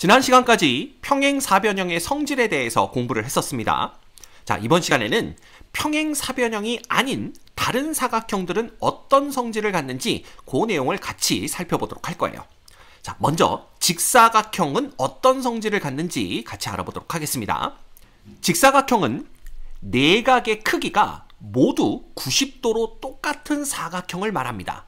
지난 시간까지 평행사변형의 성질에 대해서 공부를 했었습니다. 자, 이번 시간에는 평행사변형이 아닌 다른 사각형들은 어떤 성질을 갖는지 그 내용을 같이 살펴보도록 할 거예요. 자, 먼저 직사각형은 어떤 성질을 갖는지 같이 알아보도록 하겠습니다. 직사각형은 내각의 크기가 모두 90도로 똑같은 사각형을 말합니다.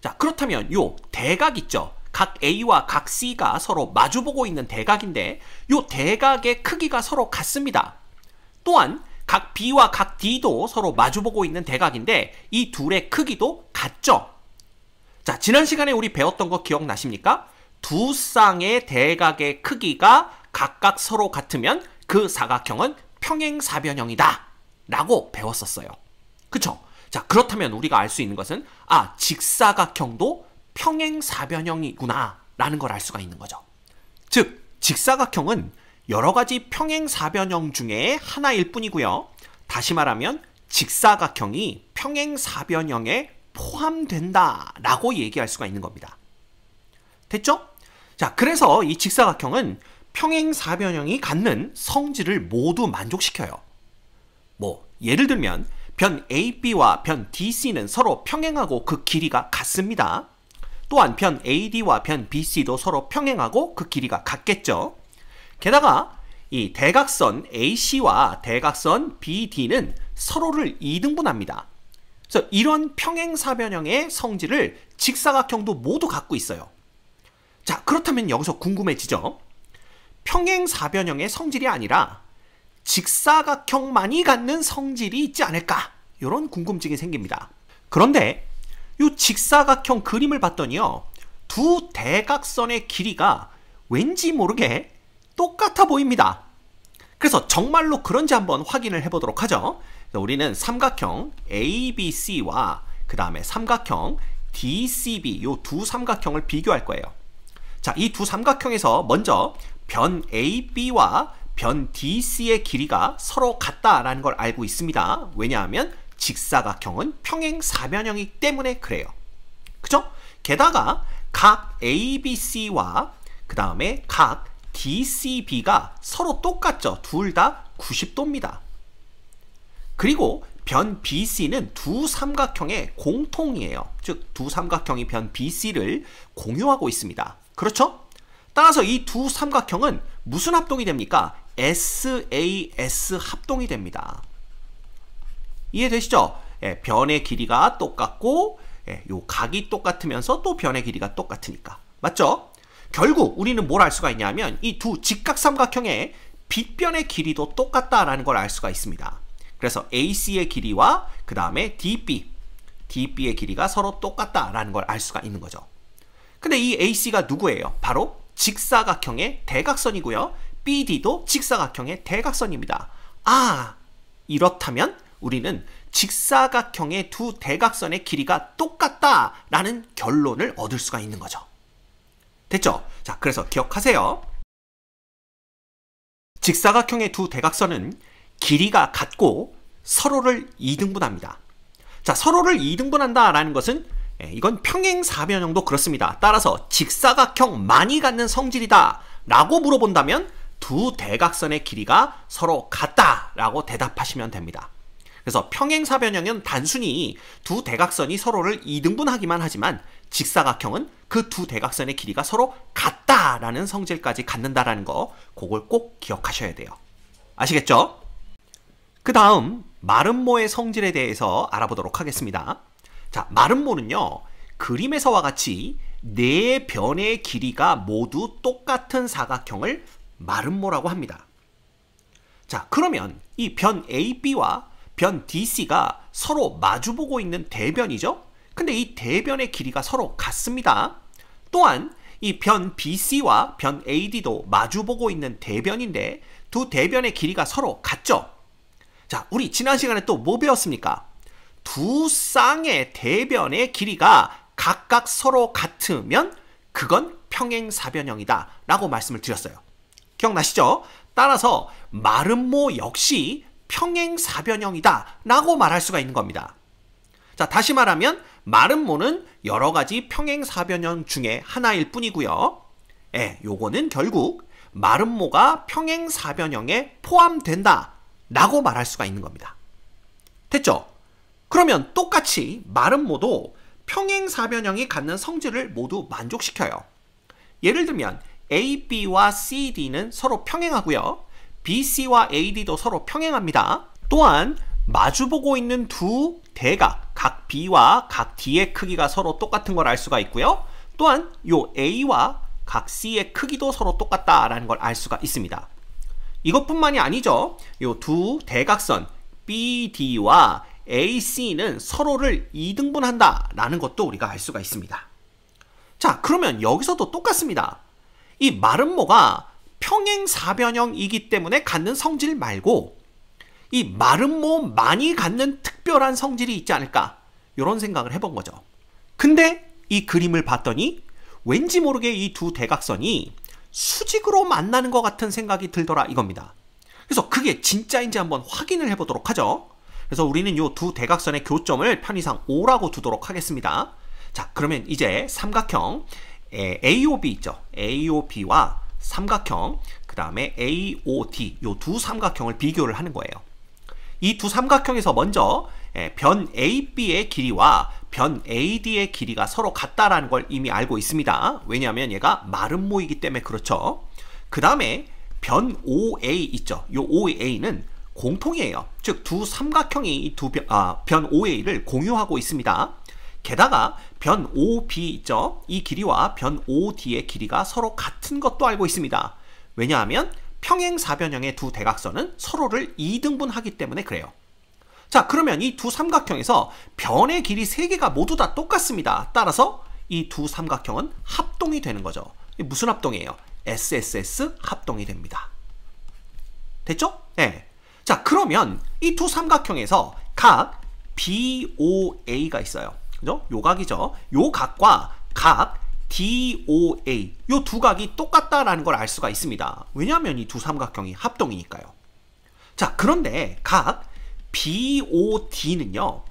자, 그렇다면 요 대각 있죠? 각 A와 각 C가 서로 마주보고 있는 대각인데 요 대각의 크기가 서로 같습니다. 또한 각 B와 각 D도 서로 마주보고 있는 대각인데 이 둘의 크기도 같죠? 자, 지난 시간에 우리 배웠던 거 기억나십니까? 두 쌍의 대각의 크기가 각각 서로 같으면 그 사각형은 평행사변형이다 라고 배웠었어요. 그쵸? 자, 그렇다면 우리가 알 수 있는 것은 직사각형도 평행사변형이구나 라는 걸 알 수가 있는 거죠. 즉, 직사각형은 여러 가지 평행사변형 중에 하나일 뿐이고요. 다시 말하면 직사각형이 평행사변형에 포함된다 라고 얘기할 수가 있는 겁니다. 됐죠? 자, 그래서 이 직사각형은 평행사변형이 갖는 성질을 모두 만족시켜요. 예를 들면 변 AB와 변 DC는 서로 평행하고 그 길이가 같습니다. 또한 변 AD와 변 BC도 서로 평행하고 그 길이가 같겠죠. 게다가 이 대각선 AC와 대각선 BD는 서로를 이등분합니다. 그래서 이런 평행사변형의 성질을 직사각형도 모두 갖고 있어요. 자, 그렇다면 여기서 궁금해지죠? 평행사변형의 성질이 아니라 직사각형만이 갖는 성질이 있지 않을까? 이런 궁금증이 생깁니다. 그런데 이 직사각형 그림을 봤더니요, 두 대각선의 길이가 왠지 모르게 똑같아 보입니다. 그래서 정말로 그런지 한번 확인을 해보도록 하죠. 우리는 삼각형 ABC와 그 다음에 삼각형 DCB 이 두 삼각형을 비교할 거예요. 자, 이 두 삼각형에서 먼저 변 AB와 변 DC의 길이가 서로 같다라는 걸 알고 있습니다. 왜냐하면 직사각형은 평행사변형이기 때문에 그래요. 그죠? 게다가 각 ABC와 그 다음에 각 DCB가 서로 똑같죠. 둘 다 90도입니다. 그리고 변 BC는 두 삼각형의 공통이에요. 즉, 두 삼각형이 변 BC를 공유하고 있습니다. 그렇죠? 따라서 이 두 삼각형은 무슨 합동이 됩니까? SAS 합동이 됩니다. 이해되시죠? 변의 길이가 똑같고 요 각이 똑같으면서 또 변의 길이가 똑같으니까. 맞죠? 결국 우리는 뭘 알 수가 있냐면 이 두 직각삼각형의 빗변의 길이도 똑같다라는 걸 알 수가 있습니다. 그래서 AC의 길이와 그 다음에 DB의 길이가 서로 똑같다라는 걸 알 수가 있는 거죠. 근데 이 AC가 누구예요? 바로 직사각형의 대각선이고요. BD도 직사각형의 대각선입니다. 이렇다면 우리는 직사각형의 두 대각선의 길이가 똑같다라는 결론을 얻을 수가 있는 거죠. 됐죠? 자, 그래서 기억하세요. 직사각형의 두 대각선은 길이가 같고 서로를 이등분합니다. 자, 서로를 이등분한다라는 것은 이건 평행사변형도 그렇습니다. 따라서 직사각형만이 갖는 성질이다 라고 물어본다면 두 대각선의 길이가 서로 같다라고 대답하시면 됩니다. 그래서 평행사변형은 단순히 두 대각선이 서로를 이등분하기만 하지만 직사각형은 그 두 대각선의 길이가 서로 같다라는 성질까지 갖는다라는 거, 그걸 꼭 기억하셔야 돼요. 아시겠죠? 그 다음 마름모의 성질에 대해서 알아보도록 하겠습니다. 자, 마름모는요, 그림에서와 같이 네 변의 길이가 모두 똑같은 사각형을 마름모라고 합니다. 자, 그러면 이 변 AB와 변 DC가 서로 마주보고 있는 대변이죠? 근데 이 대변의 길이가 서로 같습니다. 또한 이 변 BC와 변 AD도 마주보고 있는 대변인데 두 대변의 길이가 서로 같죠? 자, 우리 지난 시간에 또 뭐 배웠습니까? 두 쌍의 대변의 길이가 각각 서로 같으면 그건 평행사변형이다 라고 말씀을 드렸어요. 기억나시죠? 따라서 마름모 역시 평행사변형이다 라고 말할 수가 있는 겁니다. 자, 다시 말하면 마름모는 여러 가지 평행사변형 중에 하나일 뿐이고요. 요거는 결국 마름모가 평행사변형에 포함된다 라고 말할 수가 있는 겁니다. 됐죠? 그러면 똑같이 마름모도 평행사변형이 갖는 성질을 모두 만족시켜요. 예를 들면 A, B와 C, D는 서로 평행하고요. B, C와 A, D도 서로 평행합니다. 또한 마주보고 있는 두 대각, 각 B와 각 D의 크기가 서로 똑같은 걸 알 수가 있고요. 또한 요 A와 각 C의 크기도 서로 똑같다라는 걸 알 수가 있습니다. 이것뿐만이 아니죠. 요 두 대각선 BD와 AC는 서로를 이등분한다라는 것도 우리가 알 수가 있습니다. 자, 그러면 여기서도 똑같습니다. 이 마름모가 평행사변형이기 때문에 갖는 성질 말고 이 마름모만이 갖는 특별한 성질이 있지 않을까, 이런 생각을 해본 거죠. 근데 이 그림을 봤더니 왠지 모르게 이 두 대각선이 수직으로 만나는 것 같은 생각이 들더라 이겁니다. 그래서 그게 진짜인지 한번 확인을 해보도록 하죠. 그래서 우리는 이 두 대각선의 교점을 편의상 O라고 두도록 하겠습니다. 자, 그러면 이제 삼각형 AOB 있죠. AOB와 삼각형, 그 다음에 AOD, 이 두 삼각형을 비교를 하는 거예요. 이 두 삼각형에서 먼저 변 AB의 길이와 변 AD의 길이가 서로 같다라는 걸 이미 알고 있습니다. 왜냐하면 얘가 마름모이기 때문에 그렇죠. 그 다음에 변 OA 있죠. 이 OA는 공통이에요. 즉 두 삼각형이 이 변 OA를 공유하고 있습니다. 게다가 변 OB 있죠. 이 길이와 변 OD의 길이가 서로 같은 것도 알고 있습니다. 왜냐하면 평행사변형의 두 대각선은 서로를 이등분하기 때문에 그래요. 자, 그러면 이 두 삼각형에서 변의 길이 3개가 모두 다 똑같습니다. 따라서 이 두 삼각형은 합동이 되는 거죠. 무슨 합동이에요? SSS 합동이 됩니다. 됐죠? 네. 자, 그러면 이 두 삼각형에서 각 BOA가 있어요. 그죠? 요 각이죠. 요 각과 각 DOA, 요 두 각이 똑같다라는 걸 알 수가 있습니다. 왜냐하면 이 두 삼각형이 합동이니까요. 자, 그런데 각 BOD는요,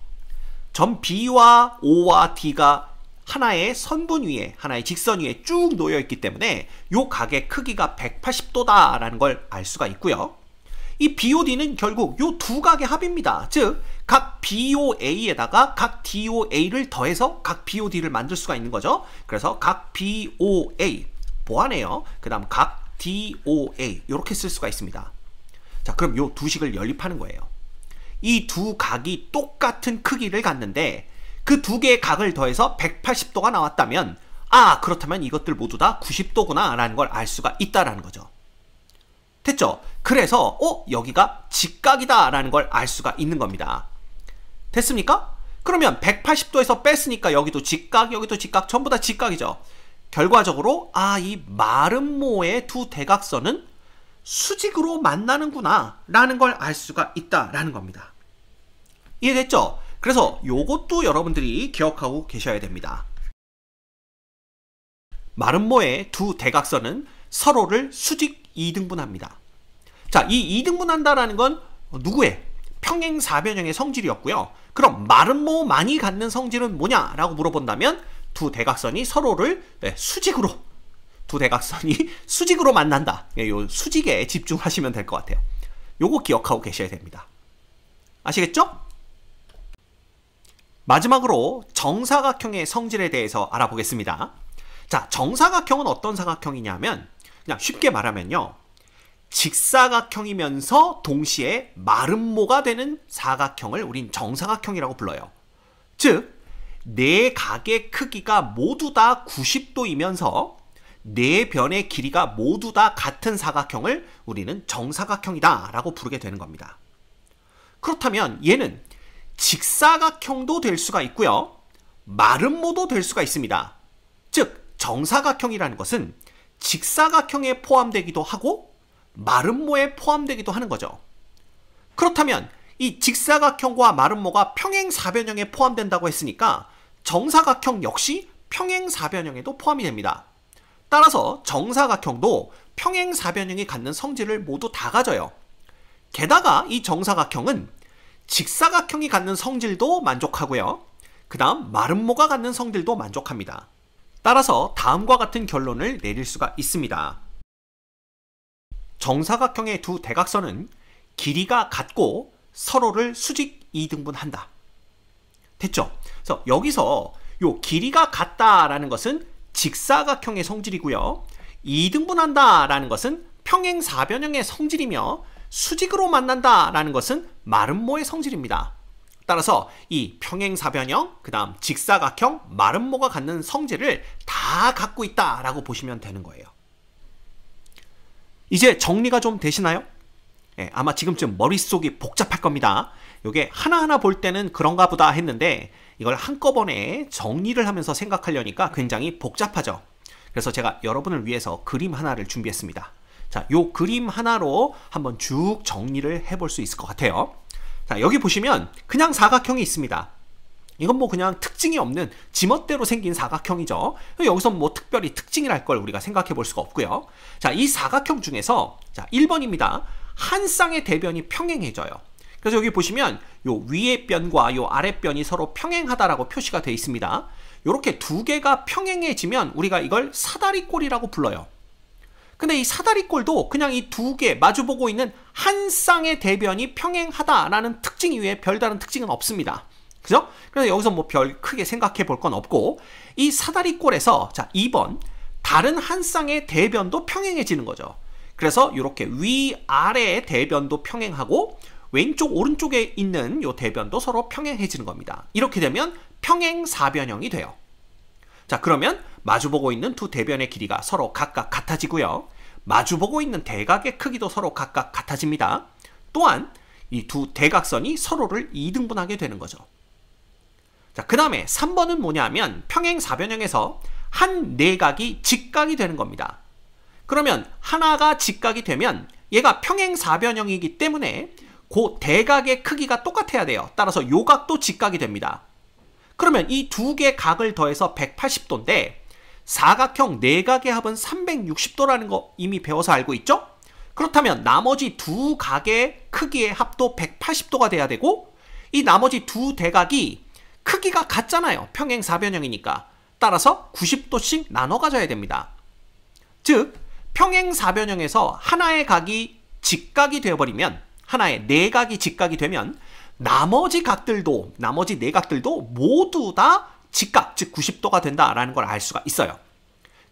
점 B와 O와 D가 하나의 선분 위에, 하나의 직선 위에 쭉 놓여 있기 때문에 요 각의 크기가 180도다라는 걸 알 수가 있고요. 이 BOD는 결국 요 두 각의 합입니다. 즉, 각 BOA에다가 각 DOA를 더해서 각 BOD를 만들 수가 있는 거죠. 그래서 각 BOA, 보완해요. 그 다음 각 DOA, 이렇게 쓸 수가 있습니다. 자, 그럼 요 두 식을 연립하는 거예요. 이 두 각이 똑같은 크기를 갖는데 그 두 개의 각을 더해서 180도가 나왔다면, 그렇다면 이것들 모두 다 90도구나 라는 걸 알 수가 있다라는 거죠. 됐죠? 그래서 여기가 직각이다 라는 걸 알 수가 있는 겁니다. 됐습니까? 그러면 180도에서 뺐으니까 여기도 직각, 여기도 직각, 전부 다 직각이죠. 결과적으로 이 마름모의 두 대각선은 수직으로 만나는구나 라는 걸 알 수가 있다라는 겁니다. 이해됐죠? 그래서 요것도 여러분들이 기억하고 계셔야 됩니다. 마름모의 두 대각선은 서로를 수직 이등분합니다. 자, 이 이등분한다라는 건 누구의? 평행사변형의 성질이었고요. 그럼 마름모만이 갖는 성질은 뭐냐라고 물어본다면 두 대각선이 서로를 수직으로, 두 대각선이 수직으로 만난다. 요 수직에 집중하시면 될 것 같아요. 요거 기억하고 계셔야 됩니다. 아시겠죠? 마지막으로 정사각형의 성질에 대해서 알아보겠습니다. 자, 정사각형은 어떤 사각형이냐면, 그냥 쉽게 말하면요, 직사각형이면서 동시에 마름모가 되는 사각형을 우린 정사각형이라고 불러요. 즉, 네 각의 크기가 모두 다 90도이면서 네 변의 길이가 모두 다 같은 사각형을 우리는 정사각형이다 라고 부르게 되는 겁니다. 그렇다면 얘는 직사각형도 될 수가 있고요, 마름모도 될 수가 있습니다. 즉, 정사각형이라는 것은 직사각형에 포함되기도 하고 마름모에 포함되기도 하는 거죠. 그렇다면 이 직사각형과 마름모가 평행사변형에 포함된다고 했으니까 정사각형 역시 평행사변형에도 포함이 됩니다. 따라서 정사각형도 평행사변형이 갖는 성질을 모두 다 가져요. 게다가 이 정사각형은 직사각형이 갖는 성질도 만족하고요, 그 다음 마름모가 갖는 성질도 만족합니다. 따라서 다음과 같은 결론을 내릴 수가 있습니다. 정사각형의 두 대각선은 길이가 같고 서로를 수직 이등분한다. 됐죠? 그래서 여기서 요 길이가 같다라는 것은 직사각형의 성질이고요. 이등분한다라는 것은 평행사변형의 성질이며 수직으로 만난다라는 것은 마름모의 성질입니다. 따라서 이 평행사변형, 그 다음 직사각형, 마름모가 갖는 성질을 다 갖고 있다라고 보시면 되는 거예요. 이제 정리가 좀 되시나요? 아마 지금쯤 머릿속이 복잡할 겁니다. 이게 하나하나 볼 때는 그런가 보다 했는데 이걸 한꺼번에 정리를 하면서 생각하려니까 굉장히 복잡하죠. 그래서 제가 여러분을 위해서 그림 하나를 준비했습니다. 자, 요 그림 하나로 한번 쭉 정리를 해볼 수 있을 것 같아요. 자, 여기 보시면 그냥 사각형이 있습니다. 이건 뭐 그냥 특징이 없는 지멋대로 생긴 사각형이죠. 여기서 뭐 특별히 특징이랄 걸 우리가 생각해 볼 수가 없고요. 자, 이 사각형 중에서 자, 1번입니다. 한 쌍의 대변이 평행해져요. 그래서 여기 보시면 요 위의 변과 요 아래 변이 서로 평행하다라고 표시가 되어 있습니다. 이렇게 두 개가 평행해지면 우리가 이걸 사다리꼴이라고 불러요. 근데 이 사다리꼴도 그냥 이 두 개 마주보고 있는 한 쌍의 대변이 평행하다라는 특징 이외에 별다른 특징은 없습니다. 그죠? 그래서 여기서 뭐 별 크게 생각해 볼 건 없고 이 사다리꼴에서 자 2번 다른 한 쌍의 대변도 평행해지는 거죠. 그래서 이렇게 위아래의 대변도 평행하고 왼쪽 오른쪽에 있는 이 대변도 서로 평행해지는 겁니다. 이렇게 되면 평행사변형이 돼요. 자, 그러면 마주보고 있는 두 대변의 길이가 서로 각각 같아지고요. 마주보고 있는 대각의 크기도 서로 각각 같아집니다. 또한 이 두 대각선이 서로를 이등분하게 되는 거죠. 자, 그 다음에 3번은 뭐냐면 평행사변형에서 한 내각이 직각이 되는 겁니다. 그러면 하나가 직각이 되면 얘가 평행사변형이기 때문에 그 대각의 크기가 똑같아야 돼요. 따라서 요 각도 직각이 됩니다. 그러면 이 두 개 각을 더해서 180도인데 사각형 내각의 합은 360도라는 거 이미 배워서 알고 있죠? 그렇다면 나머지 두 각의 크기의 합도 180도가 돼야 되고 이 나머지 두 대각이 크기가 같잖아요. 평행사변형이니까. 따라서 90도씩 나눠 가져야 됩니다. 즉 평행사변형에서 하나의 각이 직각이 되어버리면 하나의 내각이 직각이 되면 나머지 내각들도 모두 다 직각, 즉 90도가 된다라는 걸 알 수가 있어요.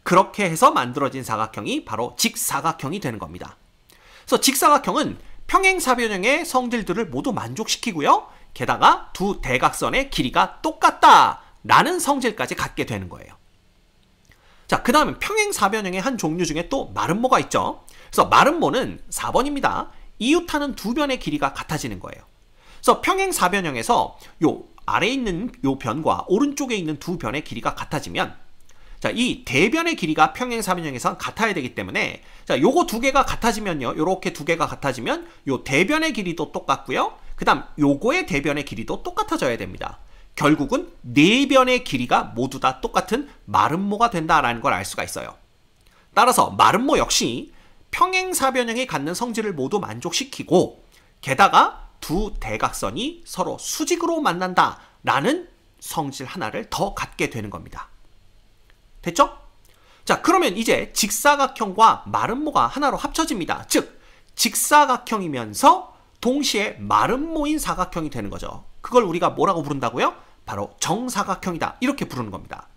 그렇게 해서 만들어진 사각형이 바로 직사각형이 되는 겁니다. 그래서 직사각형은 평행사변형의 성질들을 모두 만족시키고요. 게다가 두 대각선의 길이가 똑같다라는 성질까지 갖게 되는 거예요. 자, 그 다음에 평행사변형의 한 종류 중에 또 마름모가 있죠. 그래서 마름모는 4번입니다. 이웃하는 두 변의 길이가 같아지는 거예요. 그래서 평행사변형에서 요 아래에 있는 요 변과 오른쪽에 있는 두 변의 길이가 같아지면 자, 이 대변의 길이가 평행사변형에선 같아야 되기 때문에 자, 요거 두 개가 같아지면요. 요렇게 두 개가 같아지면 요 대변의 길이도 똑같고요. 그 다음 요거의 대변의 길이도 똑같아져야 됩니다. 결국은 네 변의 길이가 모두 다 똑같은 마름모가 된다라는 걸 알 수가 있어요. 따라서 마름모 역시 평행사변형이 갖는 성질을 모두 만족시키고 게다가 두 대각선이 서로 수직으로 만난다라는 성질 하나를 더 갖게 되는 겁니다. 됐죠? 자, 그러면 이제 직사각형과 마름모가 하나로 합쳐집니다. 즉 직사각형이면서 동시에 마름모인 사각형이 되는 거죠. 그걸 우리가 뭐라고 부른다고요? 바로 정사각형이다. 이렇게 부르는 겁니다.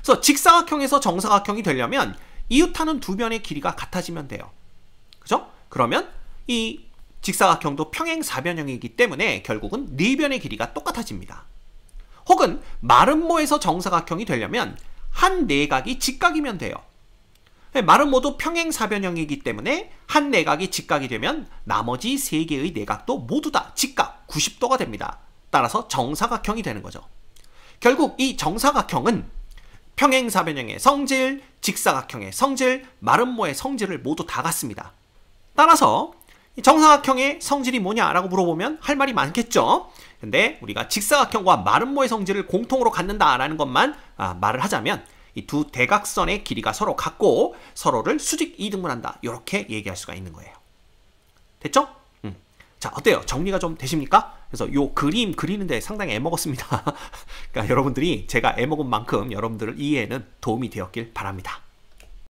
그래서 직사각형에서 정사각형이 되려면 이웃하는 두 변의 길이가 같아지면 돼요. 그죠? 그러면 이 직사각형도 평행사변형이기 때문에 결국은 네 변의 길이가 똑같아집니다. 혹은 마름모에서 정사각형이 되려면 한 내각이 직각이면 돼요. 마름모도 평행사변형이기 때문에 한 내각이 직각이 되면 나머지 세 개의 내각도 모두 다 직각 90도가 됩니다. 따라서 정사각형이 되는 거죠. 결국 이 정사각형은 평행사변형의 성질, 직사각형의 성질, 마름모의 성질을 모두 다 갖습니다. 따라서 정사각형의 성질이 뭐냐라고 물어보면 할 말이 많겠죠. 근데 우리가 직사각형과 마름모의 성질을 공통으로 갖는다라는 것만 말을 하자면 이 두 대각선의 길이가 서로 같고 서로를 수직 이등분한다. 이렇게 얘기할 수가 있는 거예요. 됐죠? 자, 어때요? 정리가 좀 되십니까? 그래서 요 그림 그리는데 상당히 애먹었습니다. 그러니까 여러분들이 제가 애먹은 만큼 여러분들 이해에는 도움이 되었길 바랍니다.